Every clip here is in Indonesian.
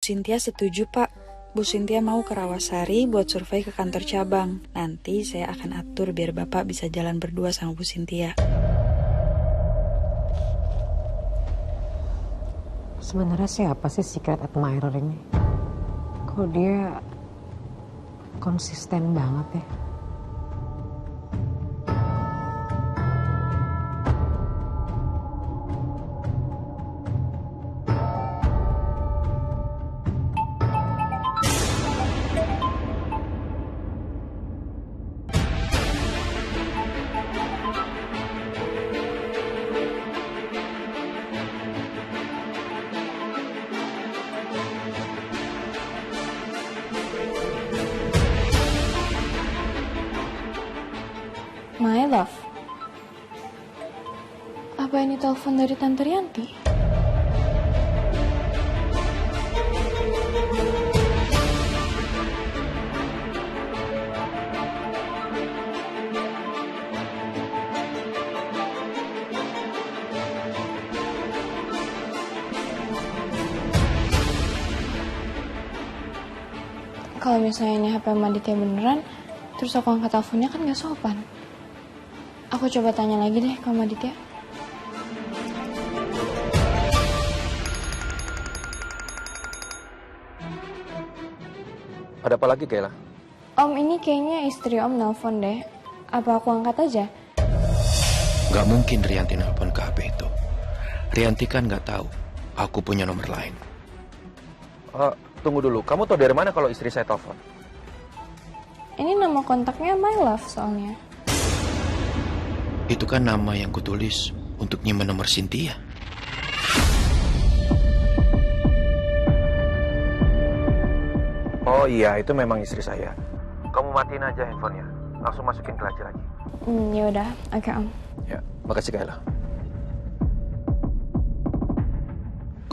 Cynthia setuju, Pak. Bu Cynthia mau ke Rawasari buat survei ke kantor cabang. Nanti saya akan atur biar Bapak bisa jalan berdua sama Bu Cynthia. Sebenarnya siapa sih secret admirer ini? Kok dia konsisten banget ya? My love, apa ini telepon dari Tante Rianti? Kalau misalnya ini HP Maditya beneran, terus aku angkat teleponnya kan gak sopan. Aku coba tanya lagi deh ke Maditya. Ada apa lagi, Kayla? Om, ini kayaknya istri Om nelpon deh. Apa aku angkat aja? Gak mungkin Rianti nelpon ke HP itu. Rianti kan gak tahu aku punya nomor lain. Tunggu dulu, kamu tahu dari mana kalau istri saya telepon? Ini nama kontaknya My Love soalnya. Itu kan nama yang kutulis untuk nyimpen nomor Cynthia. Oh iya, itu memang istri saya. Kamu matiin aja handphonenya, langsung masukin ke laci lagi. Ya udah, oke Om. Ya, makasih Kayla.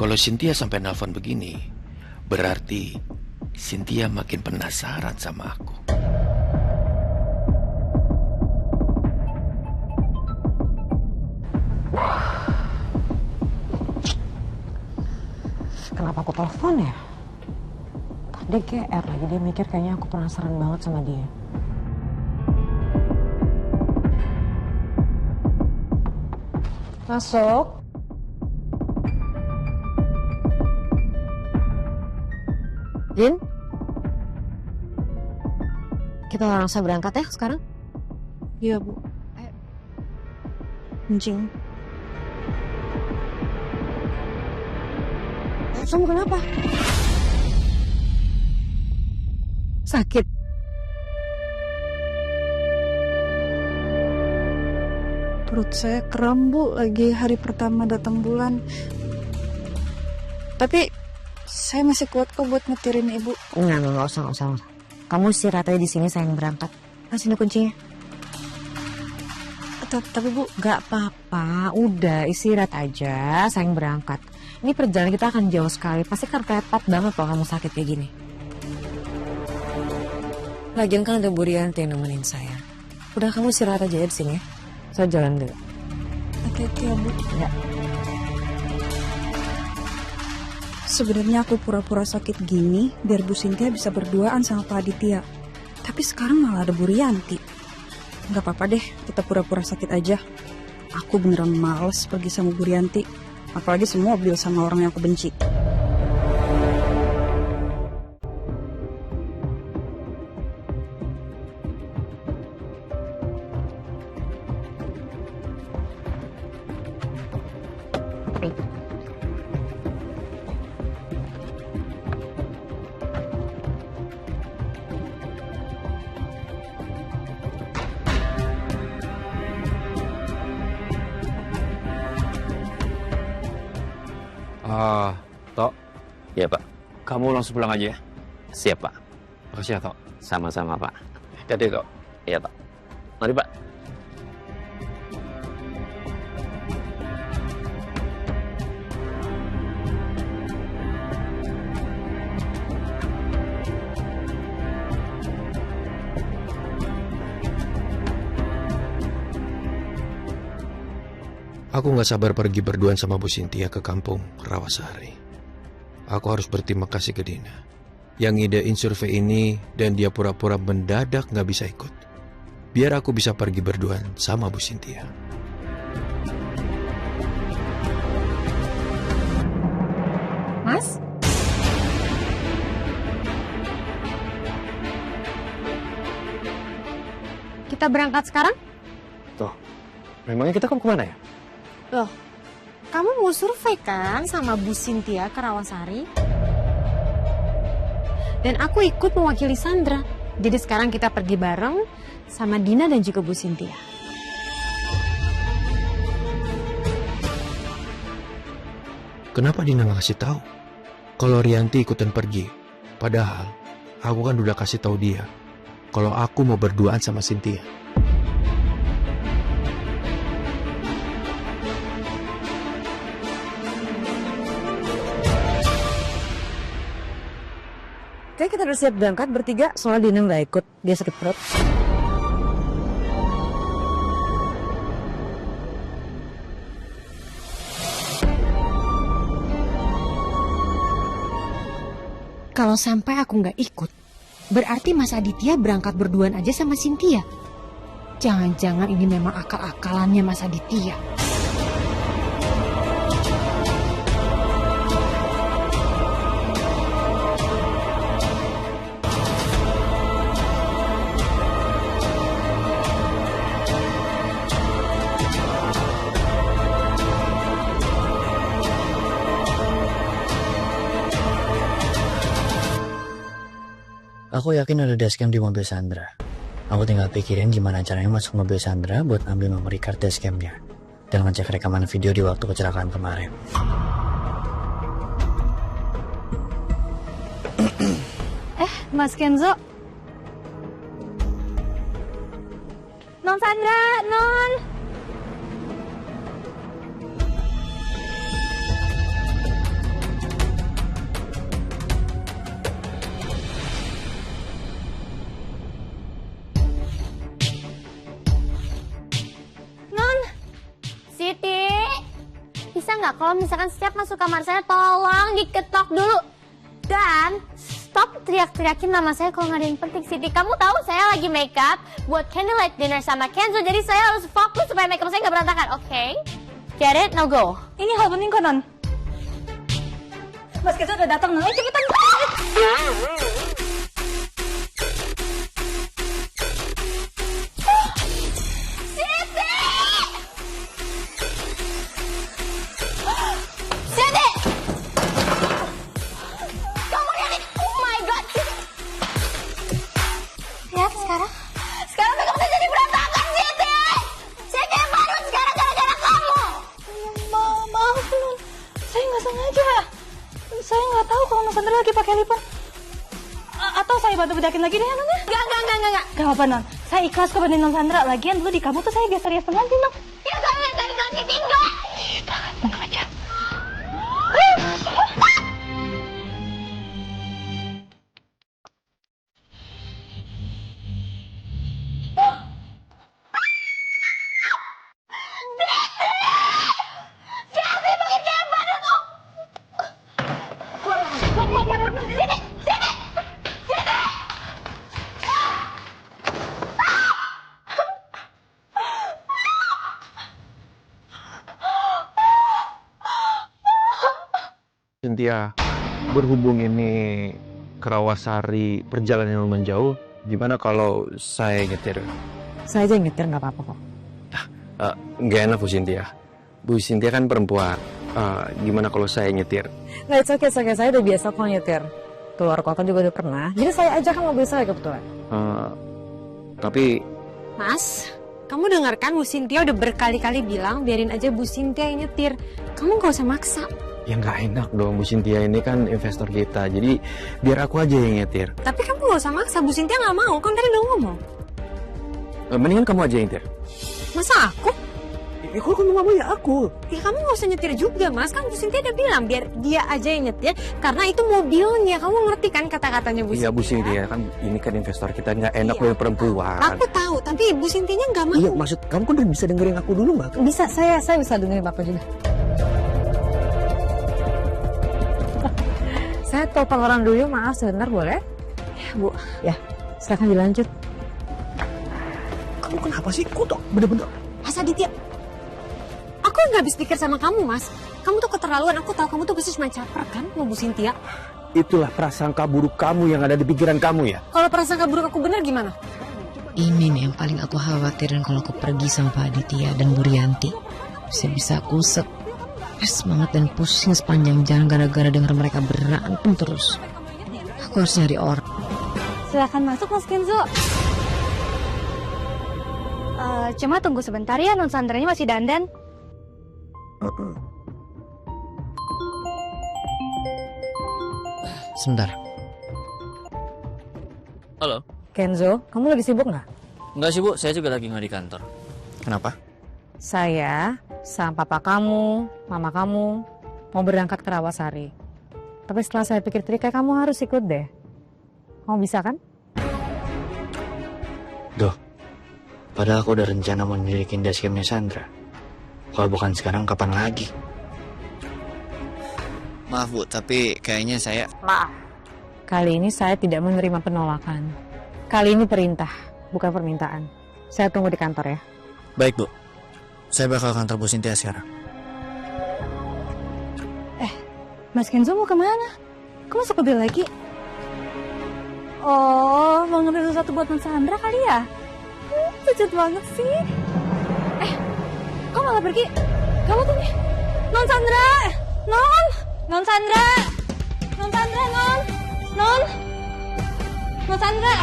Kalau Cynthia sampai nelpon begini, berarti Cynthia makin penasaran sama aku. Kenapa aku telepon ya? Tadi GR lagi, dia mikir kayaknya aku penasaran banget sama dia. Masuk. Jin? Kita langsung berangkat ya sekarang? Iya, Bu. Kencing. Kamu kenapa? Sakit? Perut saya kram, Bu. Lagi hari pertama datang bulan. Tapi saya masih kuat kok buat ngetirin Ibu. Nggak usah. Kamu istirahat aja di sini, saya yang berangkat. Sini kuncinya. Tapi Bu, Gak apa-apa, udah istirahat aja, saya yang berangkat. Ini perjalanan kita akan jauh sekali, pasti kan repot banget kalau kamu sakit kayak gini. Lagian kan ada Bu Rianti yang nemenin saya. Udah, kamu istirahat aja ya di sini ya. Saya jalan dulu. hati-hati ya Bu. Ya. Sebenarnya aku pura-pura sakit gini biar Bu Cynthia bisa berduaan sama Pak Aditya. Tapi sekarang malah ada Bu Rianti. Gak apa-apa deh, kita pura-pura sakit aja. Aku beneran males pergi sama Bu Rianti. Apalagi semua mobil sama orang yang aku benci. Tok. Iya, Pak. Kamu langsung pulang aja ya. Siap, Pak. Makasih ya, Tok. Sama-sama, Pak. Hati-hati, Tok. Iya, Pak. Mari, Pak. Aku gak sabar pergi berduaan sama Bu Cynthia ke kampung Rawasari. aku harus berterima kasih ke Dina yang idein survei ini dan dia pura-pura mendadak nggak bisa ikut. Biar aku bisa pergi berduaan sama Bu Cynthia. Mas? Kita berangkat sekarang? Memangnya kita kemana ya? Loh, kamu mau survei kan sama Bu Cynthia ke Rawasari? Dan aku ikut mewakili Sandra. Jadi sekarang kita pergi bareng sama Dina dan juga Bu Cynthia. Kenapa Dina nggak kasih tahu kalau Rianti ikutan pergi? Padahal aku kan udah kasih tahu dia kalau aku mau berduaan sama Cynthia. Oke, kita udah siap berangkat bertiga, soalnya Dina nggak ikut, dia sakit perut. Kalau sampai aku nggak ikut, berarti Mas Aditya berangkat berduaan aja sama Cynthia. Jangan-jangan ini memang akal-akalannya Mas Aditya. Aku yakin ada dashcam di mobil Sandra. Aku tinggal pikirin gimana caranya masuk mobil Sandra buat ambil memory card dashcamnya dan ngecek rekaman video di waktu kecelakaan kemarin. Mas Kenzo. Non Sandra, Non. Siti, bisa nggak kalau misalkan setiap masuk kamar saya tolong diketok dulu dan stop teriak-teriakin nama saya kalau nggak ada yang penting. Siti, kamu tahu saya lagi makeup buat candlelight dinner sama Kenzo, jadi saya harus fokus supaya makeup saya nggak berantakan. Oke? Get it? Now go. Ini hal penting kok, Non. Mas Kenzo udah datang, Non. Ayo cepetan. Sekarang makeup saya jadi berantakan, Siti. Saya kayak badut sekarang gara-gara kamu. Maaf, Non. Saya nggak sengaja. Saya nggak tahu kalau Non Sandra lagi pakai lipon. Atau saya bantu bedakin lagi deh ya, Non ya? Enggak. Gak apa, Non. Saya ikhlas kok bantuin Non Sandra. Lagian dulu di kamu tuh saya geser hiasan lagi, Non. Ya saya dari Siti enggak. Tenang aja. Cynthia, berhubung ini ke Rawasari perjalanan yang lumayan jauh, gimana kalau saya nyetir? Saya aja yang nyetir, nggak apa-apa kok. Nggak enak Bu Cynthia. Bu Cynthia kan perempuan. Gimana kalau saya nyetir? Nggak, it's okay. Saya udah biasa kok nyetir. Keluar kota juga udah pernah. Jadi saya aja kan mobil saya kebetulan. Tapi Mas, kamu dengar kan Bu Cynthia udah berkali-kali bilang biarin aja Bu Cynthia yang nyetir. Kamu nggak usah maksa. ya nggak enak dong, Bu Cynthia ini kan investor kita. Jadi biar aku aja yang nyetir. Tapi kamu nggak usah maksa, Bu Cynthia nggak mau. Kan tadi udah ngomong. Mendingan kamu aja yang nyetir. Masa aku? Ya kalau kamu nggak mau ya aku. Ya kamu nggak usah nyetir juga, Mas. Kan Bu Cynthia udah bilang biar dia aja yang nyetir karena itu mobilnya. Kamu ngerti kan kata-katanya Bu Cynthia? Iya Bu Cynthia, kan ini kan investor kita, nggak enak Iya. dengan perempuan. Aku tahu, tapi Bu Cynthia nggak mau. Iya, maksud kamu kan bisa dengerin aku dulu nggak? Bisa, saya bisa dengerin Bapak juga. telepon orang dulu, maaf sebentar boleh? Ya, Bu. Ya, silakan dilanjut. Kamu kenapa sih? Kok tuh bener-bener? Mas Aditya, aku nggak habis pikir sama kamu, Mas. Kamu tuh keterlaluan, aku tahu kamu tuh pasti cuma caper kan sama Bu Cynthia. Itulah prasangka buruk kamu yang ada di pikiran kamu ya? Kalau prasangka buruk aku benar gimana? Ini nih yang paling aku khawatirin kalau aku pergi sama Pak Aditya dan Bu Rianti. Bisa-bisa aku stres banget dan pusing sepanjang jalan gara-gara dengar mereka berantem terus. Aku harus nyari orang. Silakan masuk Mas Kenzo. Cuma tunggu sebentar ya, Non Sandranya masih dandan. Sebentar. Halo. Kenzo, kamu lagi sibuk nggak? Enggak sih, Bu. Saya juga lagi nggak di kantor. Kenapa? Saya sama papa kamu, mama kamu mau berangkat ke Rawasari. Tapi setelah saya pikir-pikir kayak kamu harus ikut deh. Kamu bisa kan? Duh, padahal aku udah rencana mau nyelidikin dashcamnya Sandra. Kalau bukan sekarang, kapan lagi? Maaf, Bu, tapi kayaknya saya... Maaf. Kali ini saya tidak menerima penolakan. Kali ini perintah, bukan permintaan. Saya tunggu di kantor ya. Baik, Bu. Saya bakal ke kantor Bu Cynthia sekarang. Mas Kenzo mau kemana? Kok masuk mobil lagi? Oh, mau ngambil sesuatu buat Non Sandra kali ya? Pucat banget sih. Kok malah pergi? Kamu tuh nih. Non Sandra! Non! Non Sandra! Non Sandra, Non! Non! Non Sandra!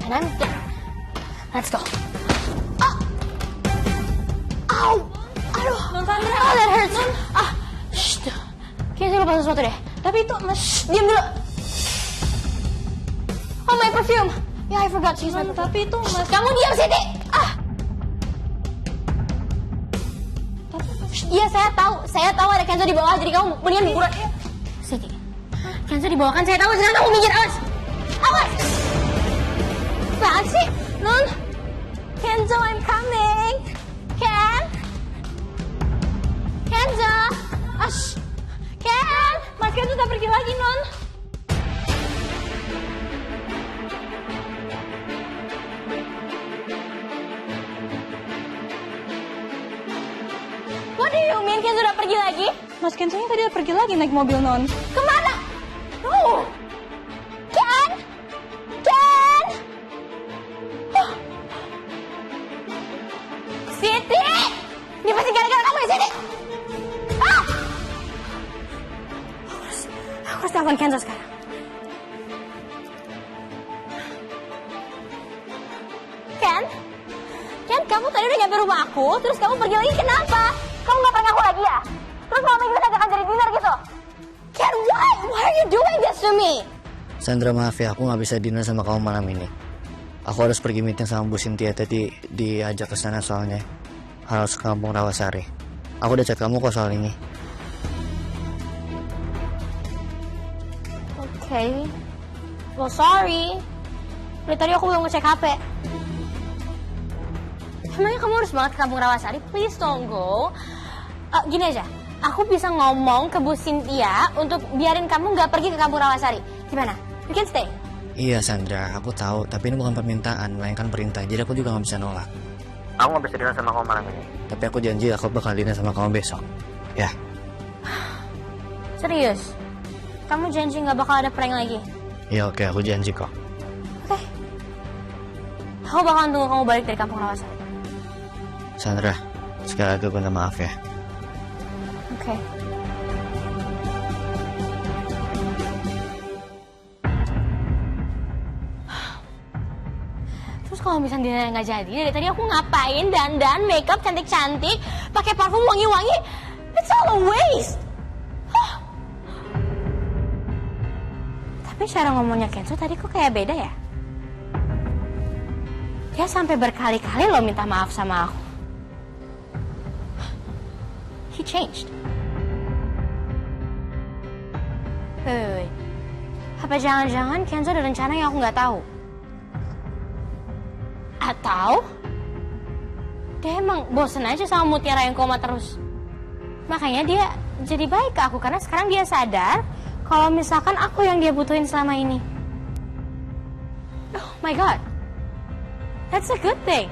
Nanti. Let's go. Ow! Aduh. Non Sandra! Oh, that hurts. Shh. Kayaknya saya lupa sesuatu deh. Tapi itu, Mas, diam dulu. Oh, my perfume. Yeah, I forgot to use my perfume. Tapi itu Mas... Kamu diam, Siti. Iya, saya tahu ada Kenzo di bawah, jadi kamu mendingan buruan. Siti, Kenzo di bawah kan saya tahu, jangan kamu minggir, awas. Awas. Apaan sih? Non, Kenzo, I'm coming. Kenzo. Ash. Mas Kenzo udah pergi lagi, Non. What do you mean Kenzo udah pergi lagi? Mas Kenzo tadi udah pergi lagi naik mobil, Non. Kemana? No. Ken? Siti! Ini pasti gara-gara kamu ya, Siti? Aku harus telepon Kenzo sekarang. Ken, kamu tadi udah nyampe rumah aku, terus kamu pergi lagi kenapa? Kamu gak pernah ngaku lagi ya? Terus malam minggu saya akan jadi dinner gitu? Ken, why? Why are you doing this to me? Sandra, maaf ya, aku nggak bisa dinner sama kamu malam ini. Aku harus pergi meeting sama Bu Cynthia, tadi diajak ke sana soalnya. Harus ke kampung Rawasari. Aku udah chat kamu kok soal ini. Okay. Well, sorry. Dari tadi aku belum ngecek HP. Emangnya kamu harus banget ke kampung Rawasari? Please don't go. Gini aja, aku bisa ngomong ke Bu Cynthia untuk biarin kamu nggak pergi ke kampung Rawasari. Gimana? You can stay. Iya Sandra, aku tahu, tapi ini bukan permintaan, melainkan perintah. Jadi aku juga nggak bisa nolak. Aku nggak bisa dinner sama kamu malam ini. Tapi aku janji aku bakal dinner sama kamu besok. Ya. Serius? Kamu janji nggak bakal ada prank lagi? Iya oke, aku janji kok. Oke. Aku bakalan tunggu kamu balik dari kampung Rawasari. Sandra, sekali lagi aku minta maaf ya. Oke. Terus kalau misalnya dinner nggak jadi, dari tadi aku ngapain dandan, makeup cantik-cantik, pakai parfum wangi-wangi, it's all a waste. Tapi cara ngomongnya Kenzo tadi kok kayak beda ya? Dia sampai berkali-kali loh minta maaf sama aku. He changed. Wait. Apa jangan-jangan Kenzo ada rencana yang aku nggak tahu? Atau dia emang bosen aja sama Mutiara yang koma terus. Makanya dia jadi baik ke aku karena sekarang dia sadar kalau misalkan aku yang dia butuhin selama ini. Oh my god, that's a good thing.